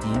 3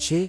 6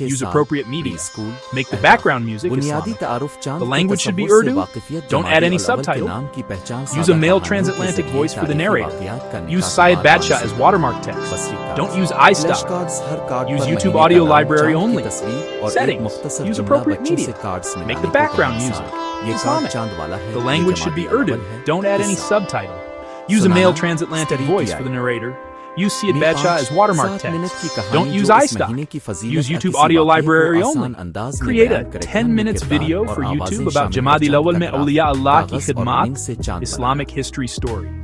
use appropriate media, make the background music Islamic. The language should be Urdu, don't add any subtitles, use a male transatlantic voice for the narrator, use Syed Badshah as watermark text, don't use iStop, use YouTube audio library only. Settings, use appropriate media, make the background music Islamic. The language should be Urdu, don't add any subtitle, use a male transatlantic voice for the narrator, use Syed Badshah as watermark text. Don't use iStop. Use YouTube audio library only. Create a 10 minutes video for YouTube about Jamadi Lawal mein Awliya Allah ki khidmat, Islamic history story.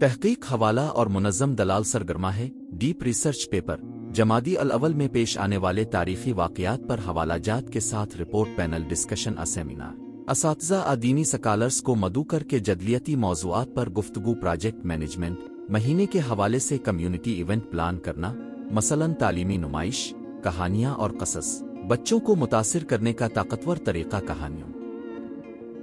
تحقیق حوالہ اور منظم دلال سرگرمہ ہے deep research paper جمادی الاول میں پیش آنے والے تاریخی واقعات پر حوالہ جات کے ساتھ رپورٹ پینل ڈسکشن سیمینار اساتذہ دینی سکالرز کو مدعو کر کے جدلیتی موضوعات پر گفتگو پروجیکٹ مینجمنٹ مہینے کے حوالے سے کمیونٹی ایونٹ پلان کرنا مثلاً تعلیمی نمائش کہانیاں اور قصص بچوں کو متاثر کرنے کا طاقتور طریقہ کہانیوں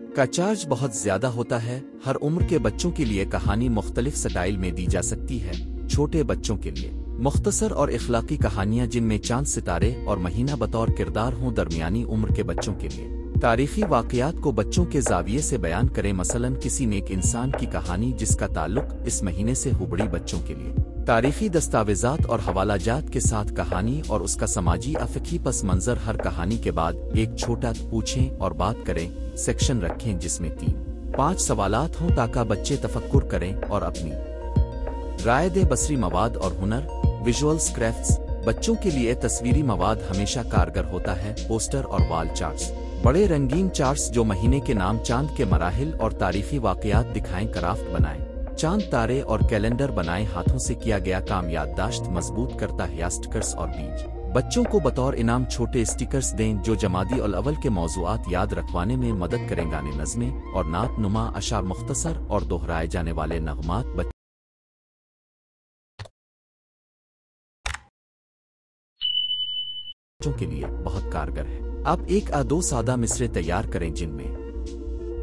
کا چارج بہت زیادہ ہوتا ہے ہر عمر کے بچوں کے لیے کہانی مختلف سٹائل میں دی جا سکتی ہے چھوٹے بچوں کے لیے مختصر اور اخلاقی کہانیاں جن میں چاند ستارے اور مہینہ بطور کردار ہوں درمیانی عمر کے بچوں کے لیے تاریخی واقعات کو بچوں کے زاویے سے بیان کریں مثلاً کسی نیک انسان کی کہانی جس کا تعلق اس مہینے سے ہو بڑی بچوں کے لیے تاریخی دستاویزات اور حوالہ جات کے ساتھ کہانی اور اس کا سماجی افقی پس منظر ہر کہانی کے بعد ایک چھوٹا پوچھیں اور بات کریں سیکشن رکھیں جس میں 3-5 سوالات ہوں تاکہ بچے تفکر کریں اور اپنی رائے دیں بصری مواد اور ہنر ویژولز کرافٹس بچوں کے لیے تصویری مواد ہمیشہ کارگر ہوتا ہے پوسٹر اور وال چارٹس بڑے رنگین چارٹس جو مہینے کے نام چاند کے مراحل اور تاریخی واقعات دکھائیں کرافٹ بنائیں چاند تارے اور کیلنڈر بنائیں ہاتھوں سے کیا گیا کام یادداشت مضبوط کرتا ہے سٹیکرز اور بیج بچوں کو بطور انعام چھوٹے سٹیکرز دیں جو جمادی الاول کے موضوعات یاد رکھوانے میں مدد کریں گانے نظمیں اور نعت نما اشعار مختصر اور دہرائے جانے والے نغمات بچوں کے لیے بہت کارگر ہے آپ 1-2 سادہ مصرے تیار کریں جن میں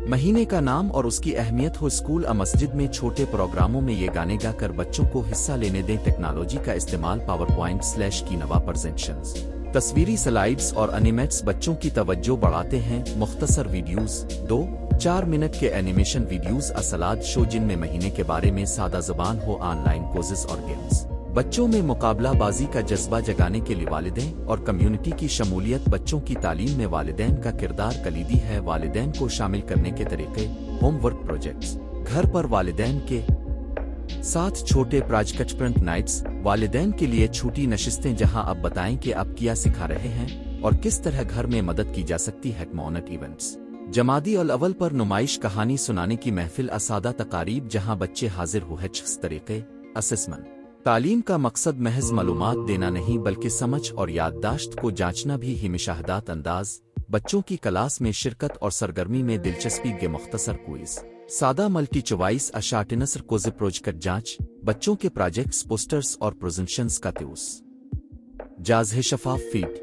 مہینے کا نام اور اس کی اہمیت ہو اسکول مسجد میں چھوٹے پروگراموں میں یہ گانے گا کر بچوں کو حصہ لینے دیں ٹیکنالوجی کا استعمال PowerPoint کی نوا پریزنٹیشنز تصویری سلائیڈز اور انیمیٹس بچوں کی توجہ بڑھاتے ہیں مختصر ویڈیوز 2-4 منٹ کے اینیمیشن ویڈیوز اسلاد شو جن میں مہینے کے بارے میں سادہ زبان ہو آن لائن کوزز اور گیمز بچوں میں مقابلہ بازی کا جذبہ جگانے کے لیے والدین اور کمیونٹی کی شمولیت بچوں کی تعلیم میں والدین کا کردار کلیدی ہے والدین کو شامل کرنے کے طریقے ہوم ورک پروجیکٹس گھر پر والدین کے ساتھ چھوٹے پروجیکٹ پرنٹ نائٹس والدین کے لیے چھوٹی نشستیں جہاں اب بتائیں کہ اب کیا سکھا رہے ہیں اور کس طرح گھر میں مدد کی جا سکتی ہے مونک ایونٹس جمادی الاول پر نمائش کہانی سنانے کی محفل اسادہ تقاریب جہاں بچے حاضر ہوئے طریقے اسسمنٹ تعلیم کا مقصد محض معلومات دینا نہیں بلکہ سمجھ اور یادداشت کو جانچنا بھی ہی مشاہدات انداز بچوں کی کلاس میں شرکت اور سرگرمی میں دلچسپی کے مختصر کوئز سادہ ملٹی چوائس اشارٹنسر کوز پروجیکٹ جانچ بچوں کے پروجیکٹس پوسٹرز اور پریزنٹیشنز کا تیوس جاز ہے شفاف فیڈ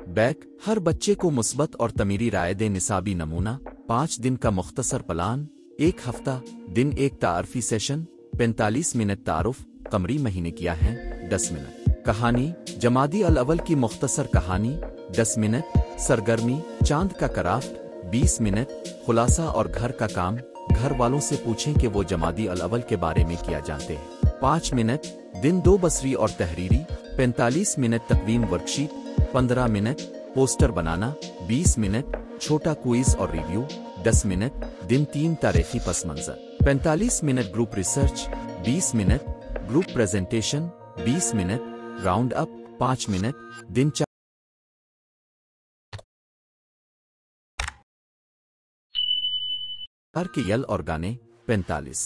بیک ہر بچے کو مثبت اور تعمیری رائے دیں نصابی نمونہ 5 دن کا مختصر پلان 1 ہفتہ دن 1 تعارفی سیشن 45 منٹ تعارف قمری مہینے کیا ہے 10 منٹ کہانی جمادی الاول کی مختصر کہانی 10 منٹ سرگرمی چاند کا کرافٹ 20 منٹ خلاصہ اور گھر کا کام گھر والوں سے پوچھیں کہ وہ جمادی الاول کے بارے میں کیا جانتے ہیں 5 منٹ دن 2 بصری اور تحریری 45 منٹ تقویم ورکشیٹ 15 منٹ پوسٹر بنانا 20 منٹ چھوٹا کوئز اور ریویو 10 منٹ دن 3 تاریخی پس منظر 45 منٹ گروپ ریسرچ 20 منٹ گروپ پریزنٹیشن 20 منٹ راؤنڈ اپ 5 منٹ دن 4 کے یل اور گانے 45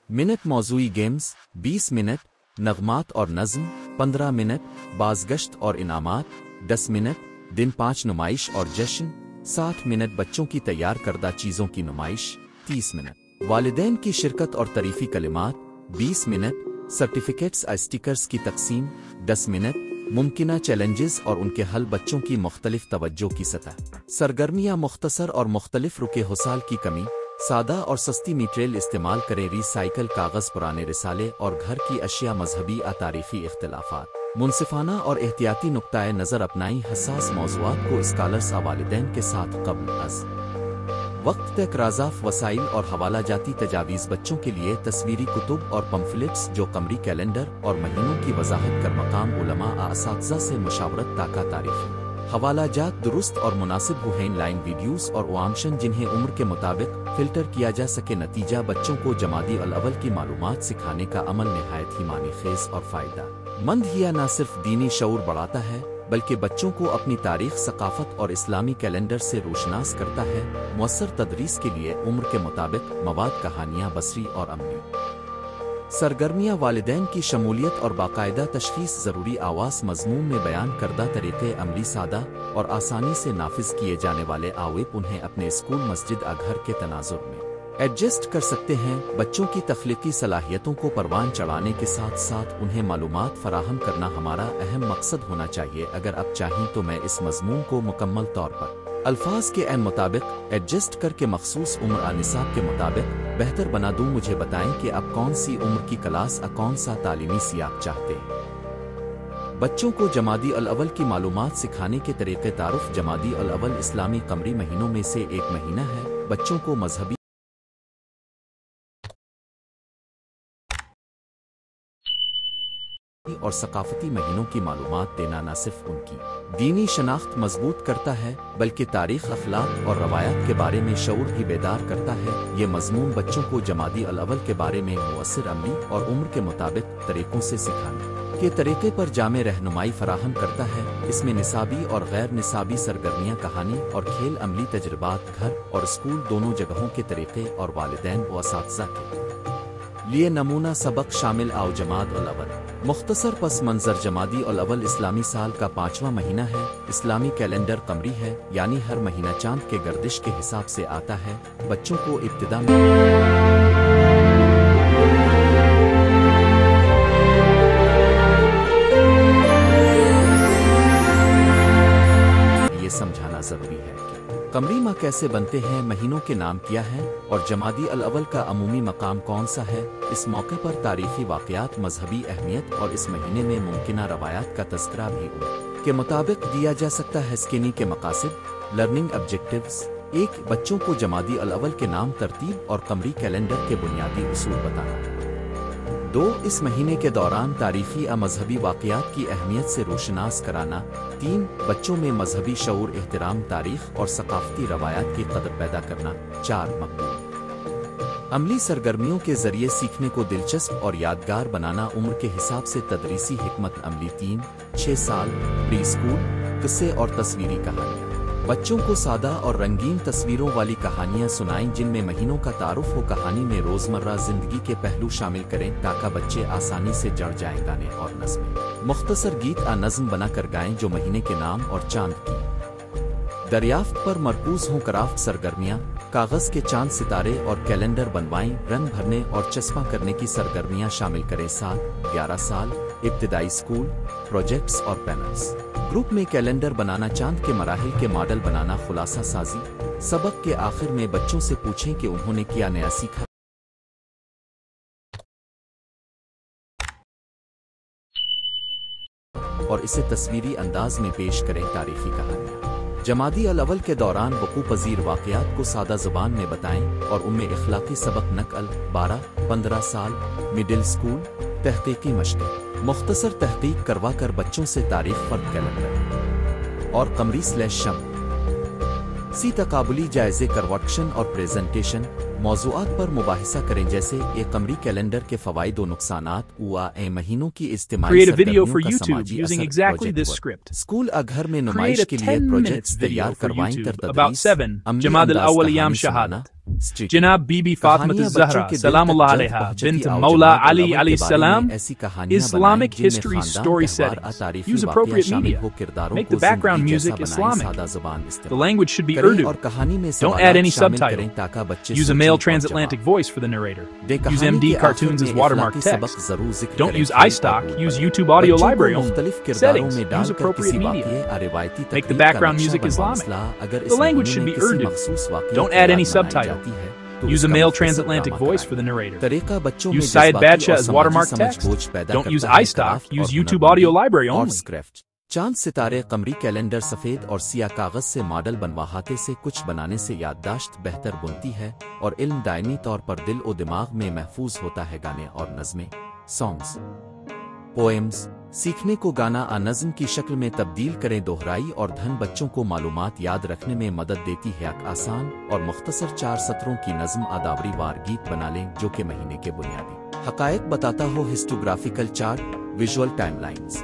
منٹ موضوعی گیمز 20 منٹ نغمات اور نظم 15 منٹ بازگشت اور انعامات 10 منٹ دن 5 نمائش اور جشن 60 منٹ بچوں کی تیار کردہ چیزوں کی نمائش 30 منٹ والدین کی شرکت اور تعریفی کلمات 20 منٹ سرٹیفکیٹس اسٹیکرز کی تقسیم 10 منٹ ممکنہ چیلنجز اور ان کے حل بچوں کی مختلف توجہ کی سطح سرگرمیاں مختصر اور مختلف رکے حصال کی کمی سادہ اور سستی میٹریل استعمال کریں ری سائیکل کاغذ پرانے رسالے اور گھر کی اشیاء مذہبی تاریخی اختلافات منصفانہ اور احتیاطی نقطۂ نظر اپنائیں حساس موضوعات کو اسکالرز والدین کے ساتھ قبل از وقت تک رازاف وسائل اور حوالہ جاتی تجاویز بچوں کے لیے تصویری کتب اور پمفلٹس جو قمری کیلنڈر اور مہینوں کی وضاحت کر مقام علماء اساتذہ سے مشاورت تاکہ تاریخی حوالہ جات درست اور مناسب ہوئیں لائن ویڈیوز اور اوامشن جنہیں عمر کے مطابق فلٹر کیا جا سکے نتیجہ بچوں کو جمادی الاول کی معلومات سکھانے کا عمل نہایت ہی معنی خیز اور فائدہ مند ہی نہ صرف دینی شعور بڑھاتا ہے بلکہ بچوں کو اپنی تاریخ، ثقافت اور اسلامی کیلنڈر سے روشناس کرتا ہے۔ مؤثر تدریس کے لیے عمر کے مطابق مواد، کہانیاں، بصری اور عملی سرگرمیاں، والدین کی شمولیت اور باقاعدہ تشخیص، ضروری آواز مضمون میں بیان کردہ طریقے عملی، سادہ اور آسانی سے نافذ کیے جانے والے آویپ انہیں اپنے اسکول، مسجد، گھر کے تناظر میں ایڈجسٹ کر سکتے ہیں۔ بچوں کی تخلیقی صلاحیتوں کو پروان چڑھانے کے ساتھ ساتھ انہیں معلومات فراہم کرنا ہمارا اہم مقصد ہونا چاہیے۔ اگر آپ چاہیں تو میں اس مضمون کو مکمل طور پر الفاظ کے عین مطابق ایڈجسٹ کر کے مخصوص عمر نصاب کے مطابق بہتر بنا دوں۔ مجھے بتائیں کہ آپ کون سی عمر کی کلاس، کون سا تعلیمی سیاق چاہتے ہیں۔ بچوں کو جمادی الاول کی معلومات سکھانے کے طریقے تعارف۔ جمادی الاول اسلامی قمری مہینوں میں سے ایک مہینہ ہے۔ بچوں کو مذہبی اور ثقافتی مہینوں کی معلومات دینا نہ صرف ان کی دینی شناخت مضبوط کرتا ہے بلکہ تاریخ، اخلاق اور روایات کے بارے میں شعور بھی بیدار کرتا ہے۔ یہ مضمون بچوں کو جمادی الاول کے بارے میں مؤثر، عملی اور عمر کے مطابق طریقوں سے سکھانے کے طریقے پر جامع رہنمائی فراہم کرتا ہے۔ اس میں نصابی اور غیر نصابی سرگرمیاں، کہانی اور کھیل، عملی تجربات، گھر اور اسکول دونوں جگہوں کے طریقے اور والدین و اساتذہ کے لیے نمونہ سبق شامل۔ آؤ جمادی الاول مختصر پس منظر۔ جمادی الاول اسلامی سال کا 5واں مہینہ ہے۔ اسلامی کیلنڈر قمری ہے، یعنی ہر مہینہ چاند کے گردش کے حساب سے آتا ہے۔ بچوں کو ابتدا میں یہ سمجھانا ضروری ہے کہ قمری ماہ کیسے بنتے ہیں، مہینوں کے نام کیا ہیں اور جمادی الاول کا عمومی مقام کون سا ہے۔ اس موقع پر تاریخی واقعات، مذہبی اہمیت اور اس مہینے میں ممکنہ روایات کا تذکرہ بھی عمر کے مطابق دیا جا سکتا ہے۔ اسکینی کے مقاصد، لرننگ آبجیکٹیوز: 1. بچوں کو جمادی الاول کے نام، ترتیب اور قمری کیلنڈر کے بنیادی اصول بتانا۔ 2. اس مہینے کے دوران تاریخی اور مذہبی واقعات کی اہمیت سے روشناس کرانا۔ 3. بچوں میں مذہبی شعور، احترام، تاریخ اور ثقافتی روایات کی قدر پیدا کرنا۔ 4. مقبول عملی سرگرمیوں کے ذریعے سیکھنے کو دلچسپ اور یادگار بنانا، عمر کے حساب سے تدریسی حکمت عملی۔ 3. 6 سال پری اسکول، قصے اور تصویری کہانیاں: بچوں کو سادہ اور رنگین تصویروں والی کہانیاں سنائیں جن میں مہینوں کا تعارف ہو۔ کہانی میں روزمرہ زندگی کے پہلو شامل کریں تاکہ بچے آسانی سے جڑ جائیں۔ گانے اور نظمیں: مختصر گیت نظم بنا کر گائیں جو مہینے کے نام اور چاند کی دریافت پر مرکوز ہوں۔ کرافٹ سرگرمیاں: کاغذ کے چاند، ستارے اور کیلنڈر بنوائیں۔ رنگ بھرنے اور چسپاں کرنے کی سرگرمیاں شامل کریں۔ 7. 11 سال ابتدائی اسکول، پروجیکٹس اور پینلز: گروپ میں کیلنڈر بنانا، چاند کے مراحل کے ماڈل بنانا۔ خلاصہ سازی: سبق کے آخر میں بچوں سے پوچھیں کہ انہوں نے کیا نیا سیکھا اور اسے تصویری انداز میں پیش کریں۔ تاریخی کہانیاں: جمادی الاول کے دوران وقوع پذیر واقعات کو سادہ زبان میں بتائیں اور ان میں اخلاقی سبق نقل۔ 12. 15 سال مڈل اسکول، تحقیقی مشقیں: مختصر تحقیق کروا کر بچوں سے تاریخ، فرد، کیلنڈر اور قمری / سی تقابلی جائزے کروٹکشن اور پریزنٹیشن موضوعات پر مباحثہ کریں جیسے قمری کیلنڈر کے فوائد و نقصانات، مہینوں کی اجتماعی Create a video for سرگرمیوں کا YouTube سماجی using اثر۔ exactly project this work: script. School گھر میں Create نمائش a کے لیے 10 پروجیکٹس minutes تیار video for کروائیں۔ YouTube تر about تدریس 7 عملی جماد انداز الأول کہانی أيام سنانا۔ شهادة اسٹریٹ جناب بی بی فاطمة کہانیاں الزہرا بچوں کے دل سلام تک اللہ جلد علیہا پہنچتی۔ بنت آؤ مولا جماد علی الاول علیہ کے بارے میں السلام۔ ایسی کہانیاں بنائیں Islamic جن میں history خاندان، story تہوار، settings. تاریخی Use واقعہ appropriate شامل media. ہو۔ کرداروں Make کو the background زندگی music جیسا بنائیں۔ Islamic. سادہ زبان The استعمال language should be کریں Urdu. اور کہانی میں Don't add any سوالات شامل subtitle. کریں تاکہ بچے Use a سوچیں male اور transatlantic جواب voice for the narrator. دیں۔ Use کہانی MD کے آخر cartoons میں as watermark اخلاقی سبق text. ضرور ذکر Don't کریں۔ use کھیل iStock. اور Use YouTube audio بچوں کو library only. مختلف کرداروں Settings. میں ڈال Use کر appropriate کسی media. واقعے روایتی Make the تقریب کا background نقشہ music بنوا۔ Islamic. مسئلہ اگر The اس language مہینے should میں be کسی Urdu. مخصوص واقعے Don't کی add یاد any منائی subtitle. جاتی ہے تو Use اس a کا male مختصر transatlantic ڈرامہ voice for کرائیں۔ the narrator. طریقہ بچوں میں Use Syed جذباتی Badshah اور as سماجی watermark سمجھ text. بوجھ پیدا Don't use کرتا ہے۔ iStock. کرافٹ اور Use YouTube ہنرمندی، audio library arts only. Craft: چاند، ستارے، قمری کیلنڈر سفید اور سیاہ کاغذ سے ماڈل بنوا۔ ہاتھے سے کچھ بنانے سے یادداشت بہتر بنتی ہے اور علم دائمی طور پر دل و دماغ میں محفوظ ہوتا ہے۔ گانے اور نظمیں، سانگز، پوئمز: سیکھنے کو گانا نظم کی شکل میں تبدیل کریں۔ دہرائی اور دھن بچوں کو معلومات یاد رکھنے میں مدد دیتی ہے۔ ایک آسان اور مختصر 4 سطروں کی نظم اداوری وار گیت بنا لیں جو کہ مہینے کے بنیادی حقائق بتاتا ہو۔ ہسٹوگرافیکل chart, visual time lines: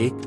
1.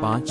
5.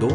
2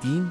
3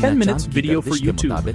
10 minutes video for YouTube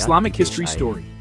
Islamic history story.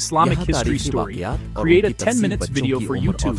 Islamic history story. Create a 10 minutes video for YouTube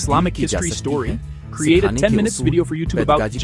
Islamic history story. Create a 10 minutes video for YouTube about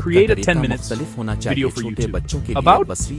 Create a 10 minutes video for YouTube about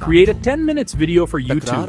Create a 10 minutes video for YouTube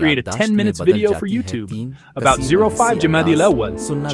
Create a 10 minutes video for YouTube about 05 Jamadi al-Awwal,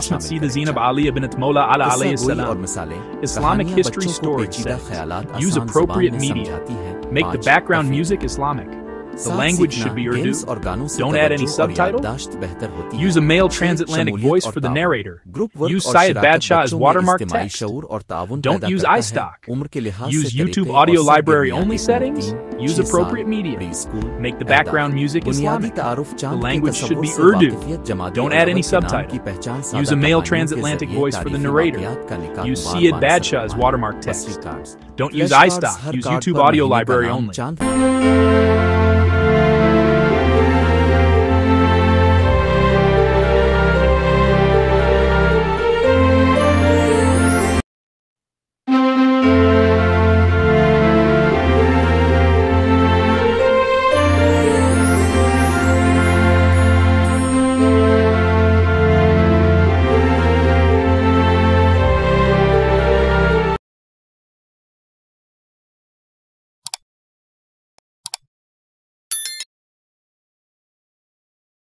Asmat Seeda Zainab Aliya bint Mawla Ala alayhi salam. Islamic history stories. Use appropriate media. Make the background music Islamic. The language should be Urdu. Don't add any subtitles. Use a male transatlantic voice for the narrator. Use Syed Badshah as watermark text. Don't use iStock. Use YouTube audio library only settings. Use appropriate media. Make the background music Islamic. The language should be Urdu. Don't add any subtitles. Use a male transatlantic voice for the narrator. Use Syed Badshah as watermark text. Don't use iStock. Use YouTube audio library only.